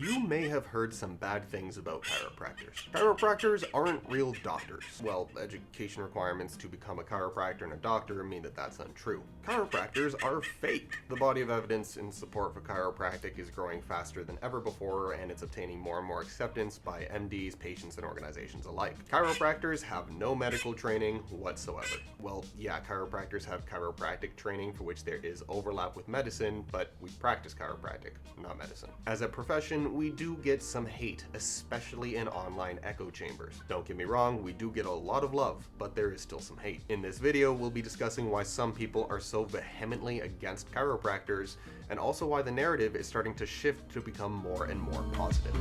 You may have heard some bad things about chiropractors. Chiropractors aren't real doctors. Well, education requirements to become a chiropractor and a doctor mean that that's untrue. Chiropractors are fake. The body of evidence in support for chiropractic is growing faster than ever before, and it's obtaining more and more acceptance by MDs, patients, and organizations alike. Chiropractors have no medical training whatsoever. Well, yeah, chiropractors have chiropractic training for which there is overlap with medicine, but we practice chiropractic, not medicine. As a profession, we do get some hate, especially in online echo chambers. Don't get me wrong, we do get a lot of love, but there is still some hate. In this video, we'll be discussing why some people are so vehemently against chiropractors, and also why the narrative is starting to shift to become more and more positive.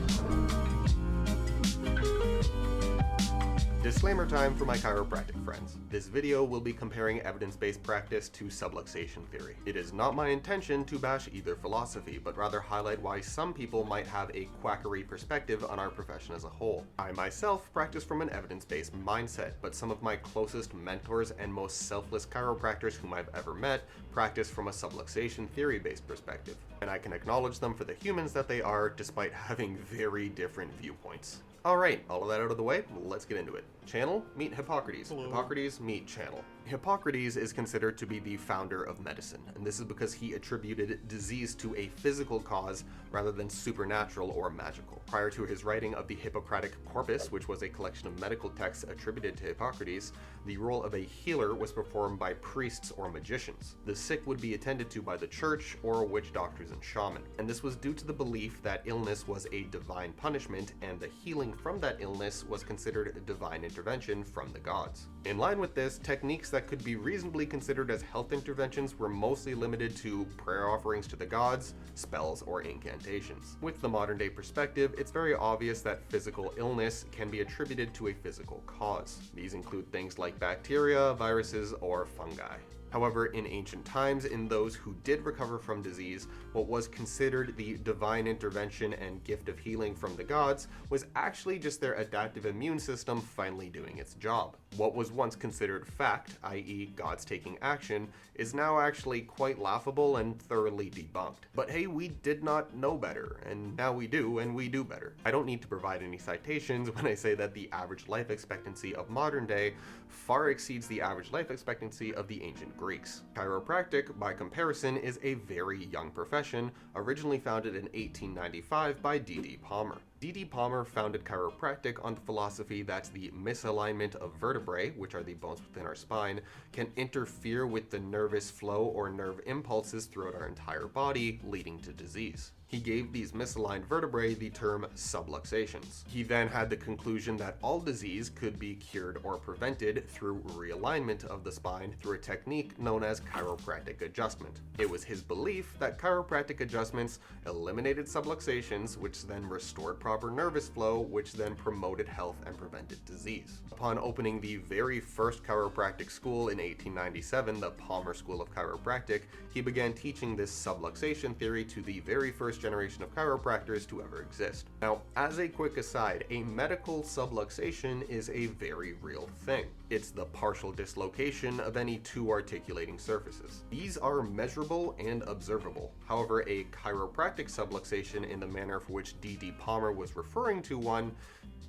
Disclaimer time for my chiropractic friends. This video will be comparing evidence-based practice to subluxation theory. It is not my intention to bash either philosophy, but rather highlight why some people might have a quackery perspective on our profession as a whole. I myself practice from an evidence-based mindset, but some of my closest mentors and most selfless chiropractors whom I've ever met practice from a subluxation theory-based perspective, and I can acknowledge them for the humans that they are, despite having very different viewpoints. Alright, all of that out of the way, let's get into it. Channel, meet Hippocrates. Hello. Hippocrates, meet channel. Hippocrates is considered to be the founder of medicine, and this is because he attributed disease to a physical cause rather than supernatural or magical. Prior to his writing of the Hippocratic Corpus, which was a collection of medical texts attributed to Hippocrates, the role of a healer was performed by priests or magicians. The sick would be attended to by the church or witch doctors and shaman, and this was due to the belief that illness was a divine punishment, and the healing from that illness was considered a divine intervention from the gods. In line with this, techniques that could be reasonably considered as health interventions were mostly limited to prayer offerings to the gods, spells, or incantations. With the modern day perspective, it's very obvious that physical illness can be attributed to a physical cause. These include things like bacteria, viruses, or fungi. However, in ancient times, in those who did recover from disease, what was considered the divine intervention and gift of healing from the gods was actually just their adaptive immune system finally doing its job. What was once considered fact, i.e. gods taking action, is now actually quite laughable and thoroughly debunked. But hey, we did not know better, and now we do, and we do better. I don't need to provide any citations when I say that the average life expectancy of modern day far exceeds the average life expectancy of the ancient Greeks. Chiropractic, by comparison, is a very young profession, originally founded in 1895 by D.D. Palmer. D.D. Palmer founded chiropractic on the philosophy that the misalignment of vertebrae, which are the bones within our spine, can interfere with the nervous flow or nerve impulses throughout our entire body, leading to disease. He gave these misaligned vertebrae the term subluxations. He then had the conclusion that all disease could be cured or prevented through realignment of the spine through a technique known as chiropractic adjustment. It was his belief that chiropractic adjustments eliminated subluxations, which then restored proper nervous flow, which then promoted health and prevented disease. Upon opening the very first chiropractic school in 1897, the Palmer School of Chiropractic, he began teaching this subluxation theory to the very first generation of chiropractors to ever exist. Now, as a quick aside, a medical subluxation is a very real thing. It's the partial dislocation of any two articulating surfaces. These are measurable and observable. However, a chiropractic subluxation in the manner for which D.D. Palmer was referring to one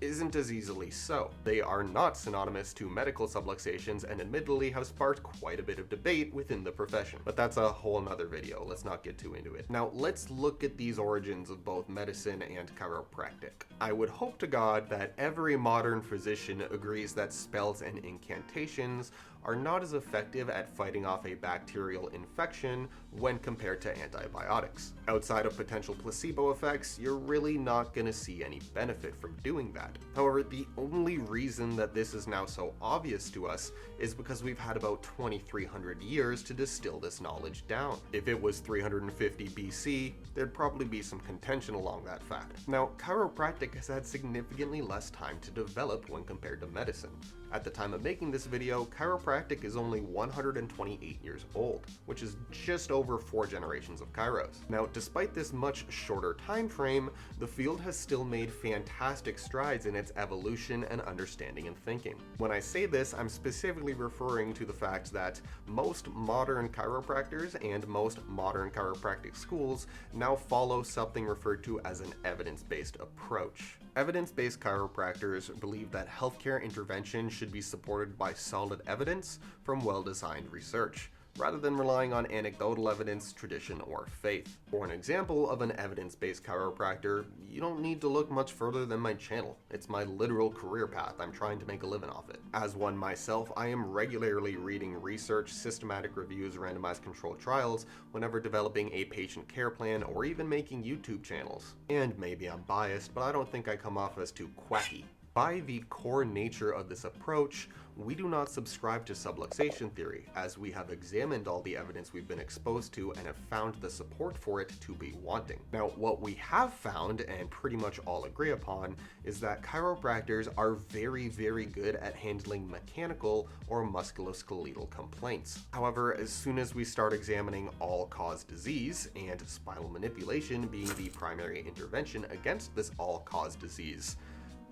isn't as easily so. They are not synonymous to medical subluxations and admittedly have sparked quite a bit of debate within the profession. But that's a whole nother video, let's not get too into it. Now let's look at these origins of both medicine and chiropractic. I would hope to God that every modern physician agrees that spells and incantations are not as effective at fighting off a bacterial infection when compared to antibiotics. Outside of potential placebo effects, you're really not going to see any benefit from doing that. However, the only reason that this is now so obvious to us is because we've had about 2,300 years to distill this knowledge down. If it was 350 BC, there'd probably be some contention along that fact. Now, chiropractic has had significantly less time to develop when compared to medicine. At the time of making this video, chiropractic chiropractic is only 128 years old, which is just over 4 generations of chiros. Now, despite this much shorter time frame, the field has still made fantastic strides in its evolution and understanding and thinking. When I say this, I'm specifically referring to the fact that most modern chiropractors and most modern chiropractic schools now follow something referred to as an evidence-based approach. Evidence-based chiropractors believe that healthcare intervention should be supported by solid evidence from well-designed research, rather than relying on anecdotal evidence, tradition, or faith. For an example of an evidence-based chiropractor, you don't need to look much further than my channel. It's my literal career path. I'm trying to make a living off it. As one myself, I am regularly reading research, systematic reviews, randomized controlled trials whenever developing a patient care plan or even making YouTube channels. And maybe I'm biased, but I don't think I come off as too quacky. By the core nature of this approach, we do not subscribe to subluxation theory, as we have examined all the evidence we've been exposed to and have found the support for it to be wanting. Now, what we have found, and pretty much all agree upon, is that chiropractors are very, very good at handling mechanical or musculoskeletal complaints. However, as soon as we start examining all-cause disease, and spinal manipulation being the primary intervention against this all-cause disease,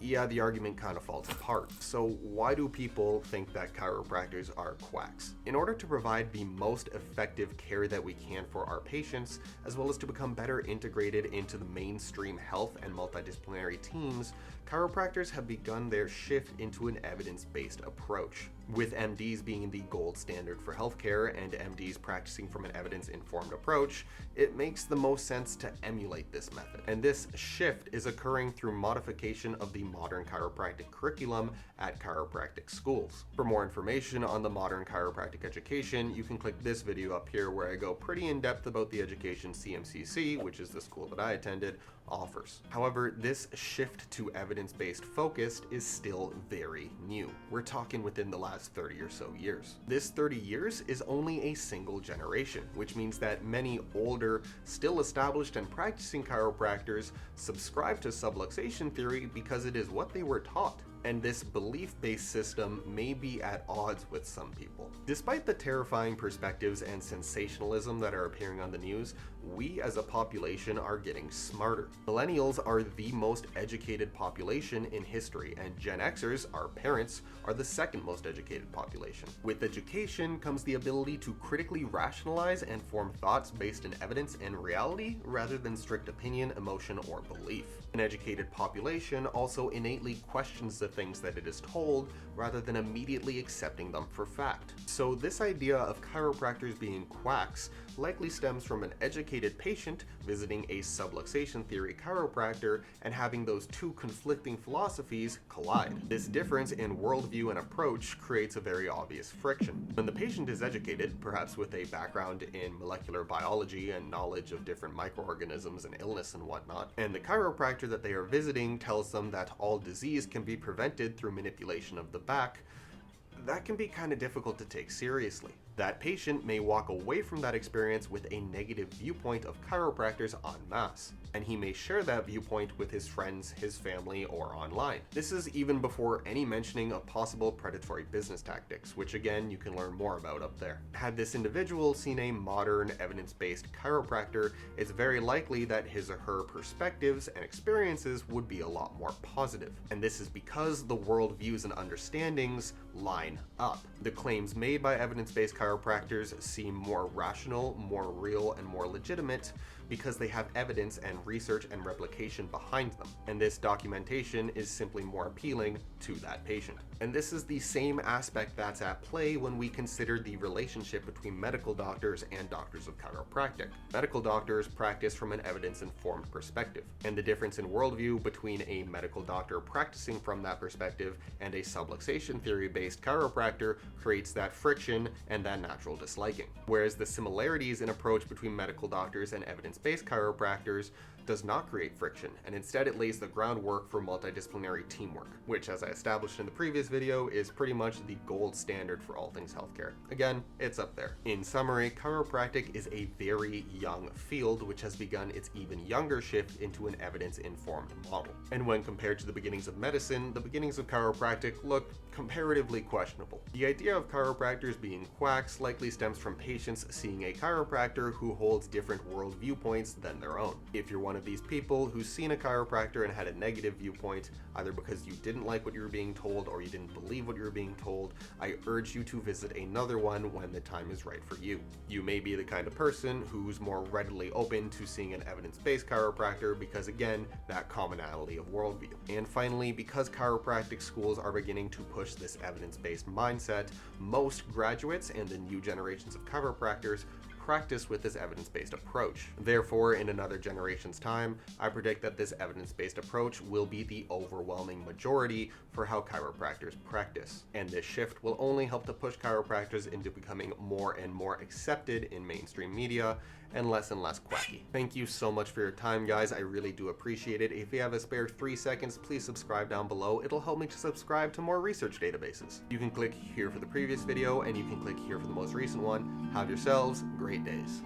yeah, the argument kind of falls apart. So why do people think that chiropractors are quacks? In order to provide the most effective care that we can for our patients, as well as to become better integrated into the mainstream health and multidisciplinary teams, chiropractors have begun their shift into an evidence-based approach. With MDs being the gold standard for healthcare and MDs practicing from an evidence-informed approach, it makes the most sense to emulate this method. And this shift is occurring through modification of the modern chiropractic curriculum at chiropractic schools. For more information on the modern chiropractic education, you can click this video up here where I go pretty in depth about the education CMCC, which is the school that I attended, offers. However, this shift to evidence-based focus is still very new. We're talking within the last 30 or so years. This 30 years is only a single generation, which means that many older, still established and practicing chiropractors subscribe to subluxation theory because it is what they were taught. And this belief-based system may be at odds with some people. Despite the terrifying perspectives and sensationalism that are appearing on the news, we as a population are getting smarter. Millennials are the most educated population in history, and Gen Xers, our parents, are the second most educated population. With education comes the ability to critically rationalize and form thoughts based in evidence and reality rather than strict opinion, emotion, or belief. An educated population also innately questions the things that it is told rather than immediately accepting them for fact. So this idea of chiropractors being quacks likely stems from an educated patient visiting a subluxation theory chiropractor and having those two conflicting philosophies collide. This difference in worldview and approach creates a very obvious friction. When the patient is educated, perhaps with a background in molecular biology and knowledge of different microorganisms and illness and whatnot, and the chiropractor that they are visiting tells them that all disease can be prevented through manipulation of the back, that can be kind of difficult to take seriously. That patient may walk away from that experience with a negative viewpoint of chiropractors en masse, and he may share that viewpoint with his friends, his family, or online. This is even before any mentioning of possible predatory business tactics, which again you can learn more about up there. Had this individual seen a modern evidence-based chiropractor, it's very likely that his or her perspectives and experiences would be a lot more positive. And this is because the worldviews and understandings line up. The claims made by evidence-based chiropractors seem more rational, more real, and more legitimate because they have evidence and research and replication behind them, and this documentation is simply more appealing to that patient. And this is the same aspect that's at play when we consider the relationship between medical doctors and doctors of chiropractic. Medical doctors practice from an evidence-informed perspective, and the difference in worldview between a medical doctor practicing from that perspective and a subluxation theory-based chiropractor creates that friction and that natural disliking. Whereas the similarities in approach between medical doctors and evidence-based chiropractors does not create friction, and instead it lays the groundwork for multidisciplinary teamwork, which, as I established in the previous video, is pretty much the gold standard for all things healthcare. Again, it's up there. In summary, chiropractic is a very young field which has begun its even younger shift into an evidence-informed model. And when compared to the beginnings of medicine, the beginnings of chiropractic look comparatively questionable. The idea of chiropractors being quacks likely stems from patients seeing a chiropractor who holds different world viewpoints than their own. If you're one of these people who's seen a chiropractor and had a negative viewpoint, either because you didn't like what you were being told or you didn't believe what you were being told, I urge you to visit another one when the time is right for you. You may be the kind of person who's more readily open to seeing an evidence-based chiropractor because, again, that commonality of worldview. And finally, because chiropractic schools are beginning to push this evidence-based mindset, most graduates and the new generations of chiropractors practice with this evidence-based approach. Therefore, in another generation's time, I predict that this evidence-based approach will be the overwhelming majority for how chiropractors practice. And this shift will only help to push chiropractors into becoming more and more accepted in mainstream media and less quacky. Thank you so much for your time, guys. I really do appreciate it. If you have a spare 3 seconds, please subscribe down below. It'll help me to subscribe to more research databases. You can click here for the previous video, and you can click here for the most recent one. Have yourselves great days.